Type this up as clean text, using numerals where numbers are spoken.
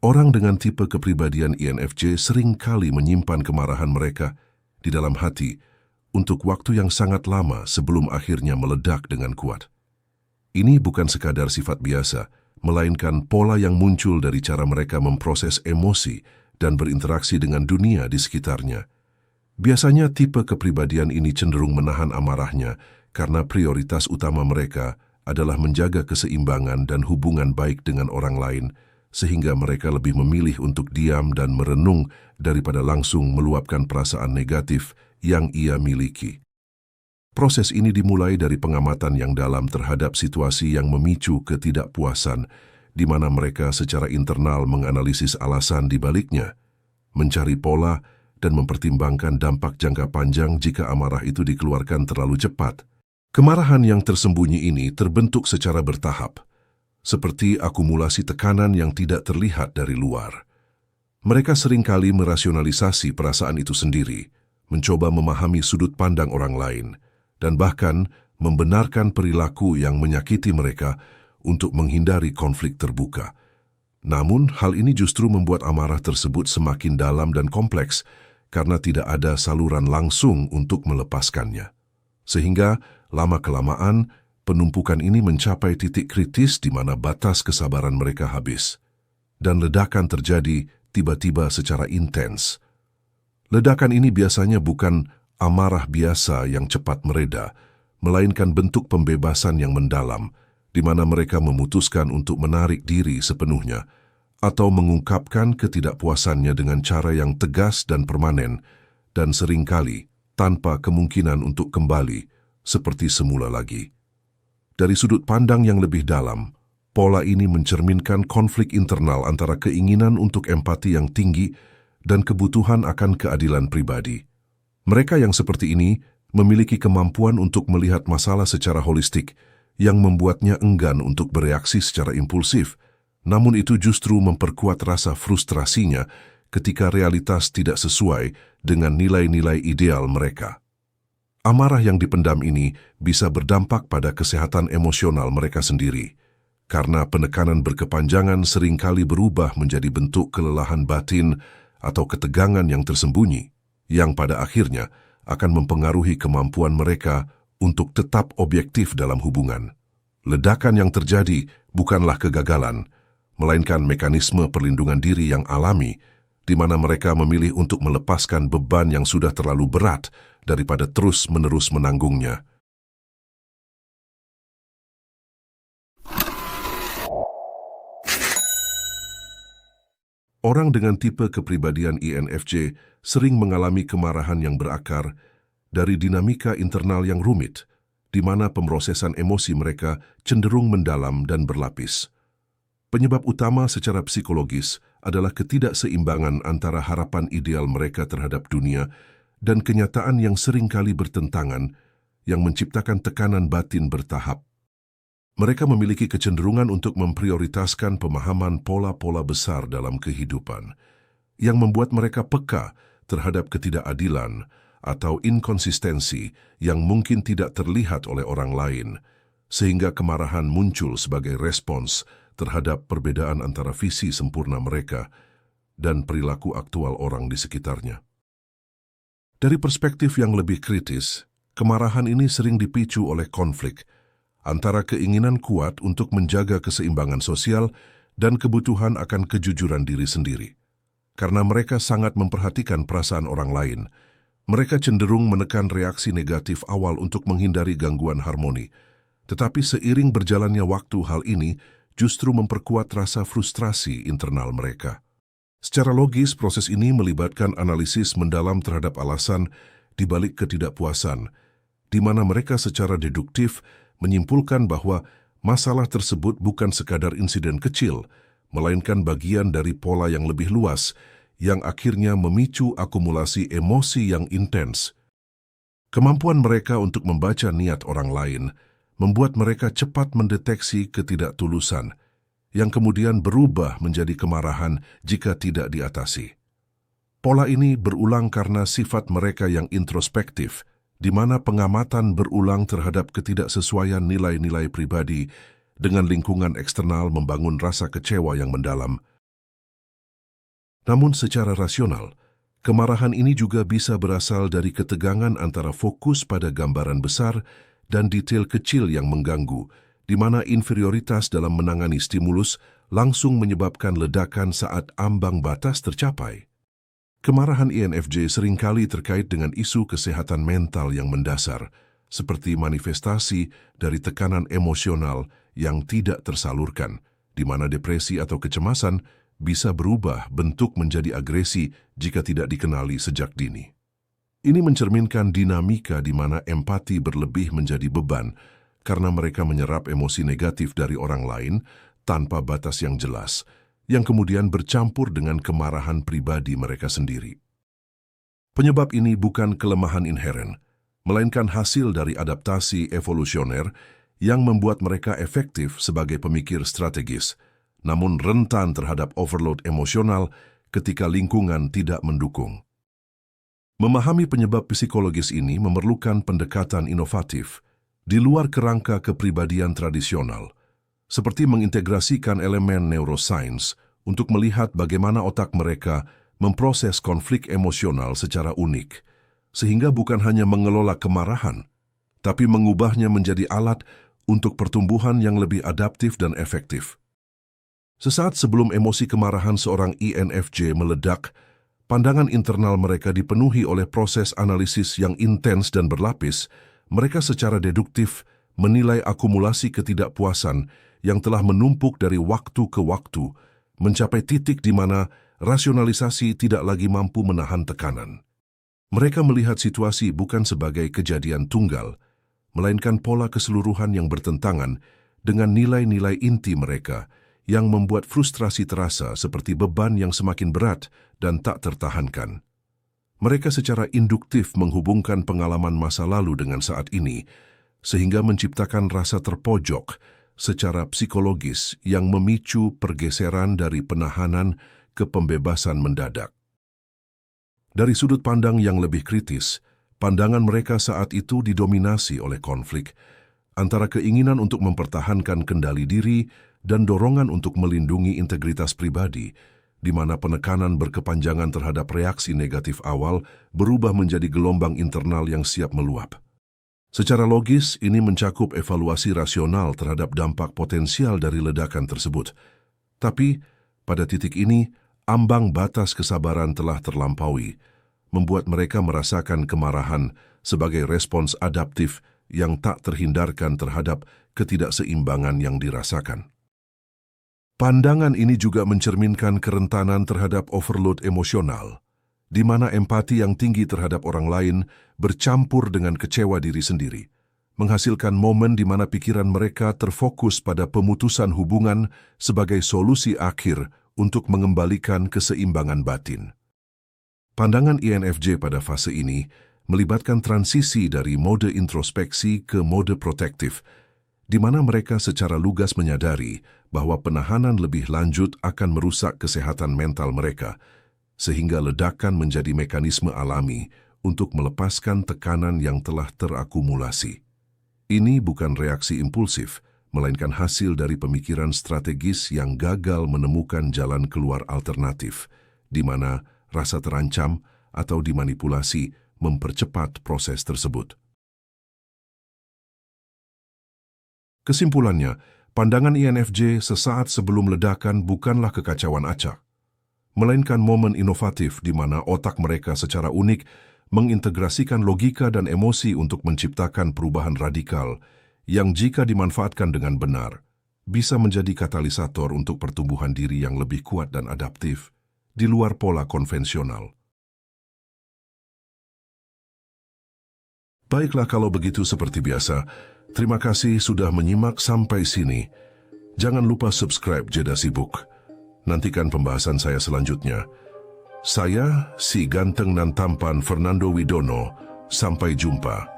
Orang dengan tipe kepribadian INFJ sering kali menyimpan kemarahan mereka di dalam hati untuk waktu yang sangat lama sebelum akhirnya meledak dengan kuat. Ini bukan sekadar sifat biasa, melainkan pola yang muncul dari cara mereka memproses emosi dan berinteraksi dengan dunia di sekitarnya. Biasanya tipe kepribadian ini cenderung menahan amarahnya karena prioritas utama mereka adalah menjaga keseimbangan dan hubungan baik dengan orang lain, sehingga mereka lebih memilih untuk diam dan merenung daripada langsung meluapkan perasaan negatif yang ia miliki. Proses ini dimulai dari pengamatan yang dalam terhadap situasi yang memicu ketidakpuasan, di mana mereka secara internal menganalisis alasan di baliknya, mencari pola, dan mempertimbangkan dampak jangka panjang jika amarah itu dikeluarkan terlalu cepat. Kemarahan yang tersembunyi ini terbentuk secara bertahap, seperti akumulasi tekanan yang tidak terlihat dari luar. Mereka seringkali merasionalisasi perasaan itu sendiri, mencoba memahami sudut pandang orang lain, dan bahkan membenarkan perilaku yang menyakiti mereka untuk menghindari konflik terbuka. Namun, hal ini justru membuat amarah tersebut semakin dalam dan kompleks karena tidak ada saluran langsung untuk melepaskannya. Sehingga, lama-kelamaan, penumpukan ini mencapai titik kritis di mana batas kesabaran mereka habis. Dan ledakan terjadi tiba-tiba secara intens. Ledakan ini biasanya bukan amarah biasa yang cepat mereda, melainkan bentuk pembebasan yang mendalam, di mana mereka memutuskan untuk menarik diri sepenuhnya, atau mengungkapkan ketidakpuasannya dengan cara yang tegas dan permanen, dan seringkali tanpa kemungkinan untuk kembali seperti semula lagi. Dari sudut pandang yang lebih dalam, pola ini mencerminkan konflik internal antara keinginan untuk empati yang tinggi dan kebutuhan akan keadilan pribadi. Mereka yang seperti ini memiliki kemampuan untuk melihat masalah secara holistik yang membuatnya enggan untuk bereaksi secara impulsif, namun itu justru memperkuat rasa frustrasinya ketika realitas tidak sesuai dengan nilai-nilai ideal mereka. Amarah yang dipendam ini bisa berdampak pada kesehatan emosional mereka sendiri, karena penekanan berkepanjangan seringkali berubah menjadi bentuk kelelahan batin atau ketegangan yang tersembunyi, yang pada akhirnya akan mempengaruhi kemampuan mereka untuk tetap objektif dalam hubungan. Ledakan yang terjadi bukanlah kegagalan, melainkan mekanisme perlindungan diri yang alami, di mana mereka memilih untuk melepaskan beban yang sudah terlalu berat daripada terus-menerus menanggungnya. Orang dengan tipe kepribadian INFJ sering mengalami kemarahan yang berakar dari dinamika internal yang rumit, di mana pemrosesan emosi mereka cenderung mendalam dan berlapis. Penyebab utama secara psikologis adalah ketidakseimbangan antara harapan ideal mereka terhadap dunia dan kenyataan yang seringkali bertentangan, yang menciptakan tekanan batin bertahap. Mereka memiliki kecenderungan untuk memprioritaskan pemahaman pola-pola besar dalam kehidupan, yang membuat mereka peka terhadap ketidakadilan atau inkonsistensi yang mungkin tidak terlihat oleh orang lain, sehingga kemarahan muncul sebagai respons terhadap perbedaan antara visi sempurna mereka dan perilaku aktual orang di sekitarnya. Dari perspektif yang lebih kritis, kemarahan ini sering dipicu oleh konflik antara keinginan kuat untuk menjaga keseimbangan sosial dan kebutuhan akan kejujuran diri sendiri. Karena mereka sangat memperhatikan perasaan orang lain, mereka cenderung menekan reaksi negatif awal untuk menghindari gangguan harmoni. Tetapi seiring berjalannya waktu, hal ini justru memperkuat rasa frustrasi internal mereka. Secara logis, proses ini melibatkan analisis mendalam terhadap alasan di balik ketidakpuasan, di mana mereka secara deduktif menyimpulkan bahwa masalah tersebut bukan sekadar insiden kecil, melainkan bagian dari pola yang lebih luas, yang akhirnya memicu akumulasi emosi yang intens. Kemampuan mereka untuk membaca niat orang lain membuat mereka cepat mendeteksi ketidaktulusan, yang kemudian berubah menjadi kemarahan jika tidak diatasi. Pola ini berulang karena sifat mereka yang introspektif, di mana pengamatan berulang terhadap ketidaksesuaian nilai-nilai pribadi dengan lingkungan eksternal membangun rasa kecewa yang mendalam. Namun secara rasional, kemarahan ini juga bisa berasal dari ketegangan antara fokus pada gambaran besar dan detail kecil yang mengganggu, di mana inferioritas dalam menangani stimulus langsung menyebabkan ledakan saat ambang batas tercapai. Kemarahan INFJ seringkali terkait dengan isu kesehatan mental yang mendasar, seperti manifestasi dari tekanan emosional yang tidak tersalurkan, di mana depresi atau kecemasan bisa berubah bentuk menjadi agresi jika tidak dikenali sejak dini. Ini mencerminkan dinamika di mana empati berlebih menjadi beban karena mereka menyerap emosi negatif dari orang lain tanpa batas yang jelas, yang kemudian bercampur dengan kemarahan pribadi mereka sendiri. Penyebab ini bukan kelemahan inheren, melainkan hasil dari adaptasi evolusioner yang membuat mereka efektif sebagai pemikir strategis, namun rentan terhadap overload emosional ketika lingkungan tidak mendukung. Memahami penyebab psikologis ini memerlukan pendekatan inovatif di luar kerangka kepribadian tradisional, seperti mengintegrasikan elemen neuroscience untuk melihat bagaimana otak mereka memproses konflik emosional secara unik, sehingga bukan hanya mengelola kemarahan, tapi mengubahnya menjadi alat untuk pertumbuhan yang lebih adaptif dan efektif. Sesaat sebelum emosi kemarahan seorang INFJ meledak, pandangan internal mereka dipenuhi oleh proses analisis yang intens dan berlapis. Mereka secara deduktif menilai akumulasi ketidakpuasan yang telah menumpuk dari waktu ke waktu, mencapai titik di mana rasionalisasi tidak lagi mampu menahan tekanan. Mereka melihat situasi bukan sebagai kejadian tunggal, melainkan pola keseluruhan yang bertentangan dengan nilai-nilai inti mereka yang membuat frustrasi terasa seperti beban yang semakin berat dan tak tertahankan. Mereka secara induktif menghubungkan pengalaman masa lalu dengan saat ini, sehingga menciptakan rasa terpojok secara psikologis yang memicu pergeseran dari penahanan ke pembebasan mendadak. Dari sudut pandang yang lebih kritis, pandangan mereka saat itu didominasi oleh konflik antara keinginan untuk mempertahankan kendali diri dan dorongan untuk melindungi integritas pribadi, di mana penekanan berkepanjangan terhadap reaksi negatif awal berubah menjadi gelombang internal yang siap meluap. Secara logis, ini mencakup evaluasi rasional terhadap dampak potensial dari ledakan tersebut. Tapi, pada titik ini, ambang batas kesabaran telah terlampaui, membuat mereka merasakan kemarahan sebagai respons adaptif yang tak terhindarkan terhadap ketidakseimbangan yang dirasakan. Pandangan ini juga mencerminkan kerentanan terhadap overload emosional, di mana empati yang tinggi terhadap orang lain bercampur dengan kecewa diri sendiri, menghasilkan momen di mana pikiran mereka terfokus pada pemutusan hubungan sebagai solusi akhir untuk mengembalikan keseimbangan batin. Pandangan INFJ pada fase ini melibatkan transisi dari mode introspeksi ke mode protektif, di mana mereka secara lugas menyadari bahwa penahanan lebih lanjut akan merusak kesehatan mental mereka, sehingga ledakan menjadi mekanisme alami untuk melepaskan tekanan yang telah terakumulasi. Ini bukan reaksi impulsif, melainkan hasil dari pemikiran strategis yang gagal menemukan jalan keluar alternatif, di mana rasa terancam atau dimanipulasi mempercepat proses tersebut. Kesimpulannya, pandangan INFJ sesaat sebelum ledakan bukanlah kekacauan acak, melainkan momen inovatif di mana otak mereka secara unik mengintegrasikan logika dan emosi untuk menciptakan perubahan radikal yang jika dimanfaatkan dengan benar, bisa menjadi katalisator untuk pertumbuhan diri yang lebih kuat dan adaptif di luar pola konvensional. Baiklah kalau begitu seperti biasa, terima kasih sudah menyimak sampai sini. Jangan lupa subscribe Jeda Sibuk. Nantikan pembahasan saya selanjutnya. Saya, si ganteng dan tampan Fernando Widono. Sampai jumpa.